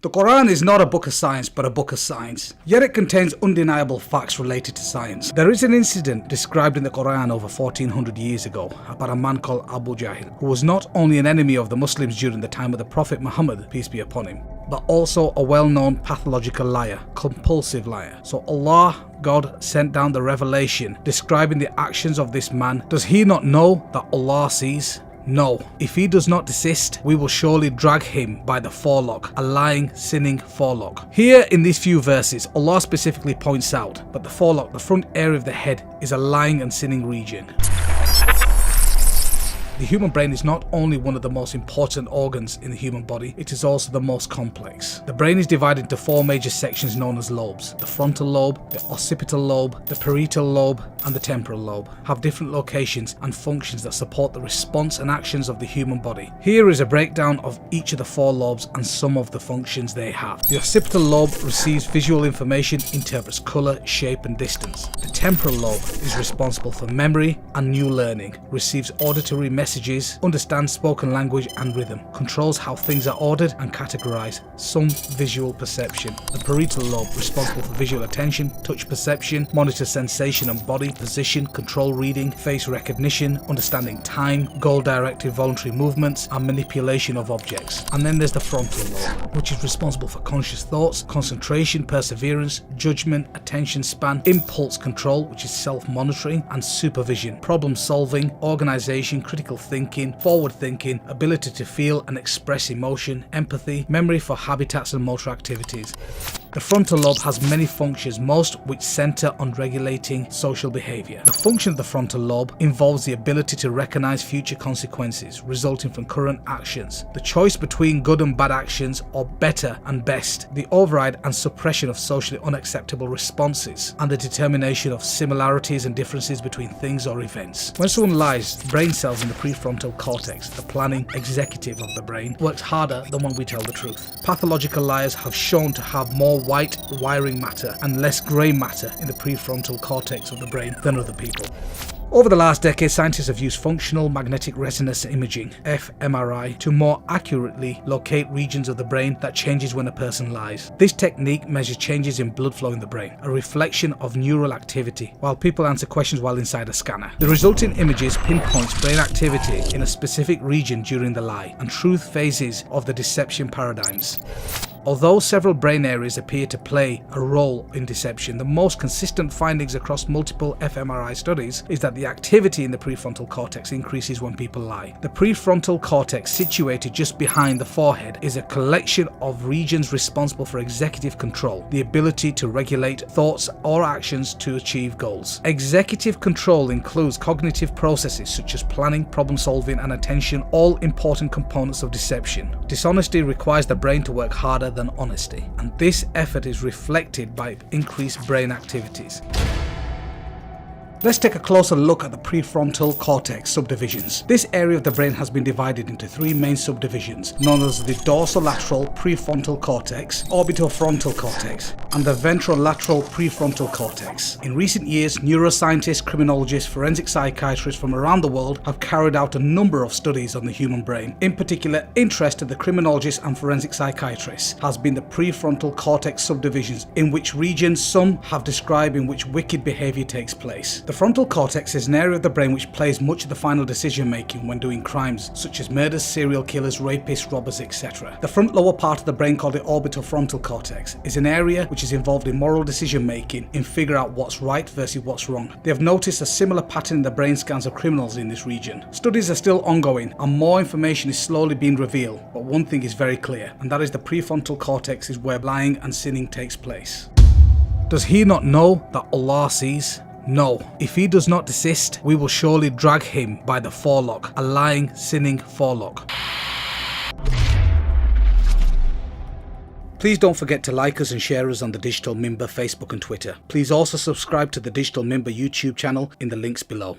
The Qur'an is not a book of science, but a book of science. Yet it contains undeniable facts related to science. There is an incident described in the Qur'an over 1400 years ago about a man called Abu Jahl, who was not only an enemy of the Muslims during the time of the Prophet Muhammad, peace be upon him, but also a well-known pathological liar, compulsive liar. So Allah, God, sent down the revelation describing the actions of this man. Does he not know that Allah sees? No. If he does not desist, we will surely drag him by the forelock, a lying, sinning forelock. Here in these few verses, Allah specifically points out that the forelock, the front area of the head, is a lying and sinning region. The human brain is not only one of the most important organs in the human body, it is also the most complex. The brain is divided into four major sections known as lobes. The frontal lobe, the occipital lobe, the parietal lobe, and the temporal lobe have different locations and functions that support the response and actions of the human body. Here is a breakdown of each of the four lobes and some of the functions they have. The occipital lobe receives visual information, interprets colour, shape and distance. The temporal lobe is responsible for memory and new learning, receives auditory messages, understands spoken language and rhythm, controls how things are ordered and categorized, some visual perception. The parietal lobe, responsible for visual attention, touch perception, monitors sensation and body position, control reading, face recognition, understanding time, goal-directed voluntary movements and manipulation of objects. And then there's the frontal lobe, which is responsible for conscious thoughts, concentration, perseverance, judgment, attention span, impulse control, which is self-monitoring, and supervision, problem solving, organization, critical thinking, forward thinking, ability to feel and express emotion, empathy, memory for habitats and motor activities. The frontal lobe has many functions, most which center on regulating social behavior. The function of the frontal lobe involves the ability to recognize future consequences resulting from current actions, the choice between good and bad actions or better and best, the override and suppression of socially unacceptable responses, and the determination of similarities and differences between things or events. When someone lies, brain cells in the prefrontal cortex, the planning executive of the brain, works harder than when we tell the truth. Pathological liars have shown to have more white wiring matter and less grey matter in the prefrontal cortex of the brain than other people. Over the last decade, scientists have used functional magnetic resonance imaging, fMRI, to more accurately locate regions of the brain that changes when a person lies. This technique measures changes in blood flow in the brain, a reflection of neural activity, while people answer questions while inside a scanner. The resulting images pinpoints brain activity in a specific region during the lie and truth phases of the deception paradigms. Although several brain areas appear to play a role in deception, the most consistent findings across multiple fMRI studies is that the activity in the prefrontal cortex increases when people lie. The prefrontal cortex, situated just behind the forehead, is a collection of regions responsible for executive control, the ability to regulate thoughts or actions to achieve goals. Executive control includes cognitive processes such as planning, problem solving, and attention, all important components of deception. Dishonesty requires the brain to work harder than honesty, and this effort is reflected by increased brain activities. Let's take a closer look at the prefrontal cortex subdivisions. This area of the brain has been divided into three main subdivisions, known as the dorsolateral prefrontal cortex, orbitofrontal cortex, and the ventrolateral prefrontal cortex. In recent years, neuroscientists, criminologists, forensic psychiatrists from around the world have carried out a number of studies on the human brain. In particular, interest of the criminologists and forensic psychiatrists has been the prefrontal cortex subdivisions, in which regions some have described in which wicked behavior takes place. The frontal cortex is an area of the brain which plays much of the final decision making when doing crimes, such as murders, serial killers, rapists, robbers, etc. The front lower part of the brain, called the orbitofrontal cortex, is an area which is involved in moral decision making and figure out what's right versus what's wrong. They have noticed a similar pattern in the brain scans of criminals in this region. Studies are still ongoing and more information is slowly being revealed, but one thing is very clear, and that is the prefrontal cortex is where lying and sinning takes place. Does he not know that Allah sees? No. If he does not desist, we will surely drag him by the forelock, a lying, sinning forelock. Please don't forget to like us and share us on the Digital Mimbar Facebook and Twitter. Please also subscribe to the Digital Mimbar YouTube channel in the links below.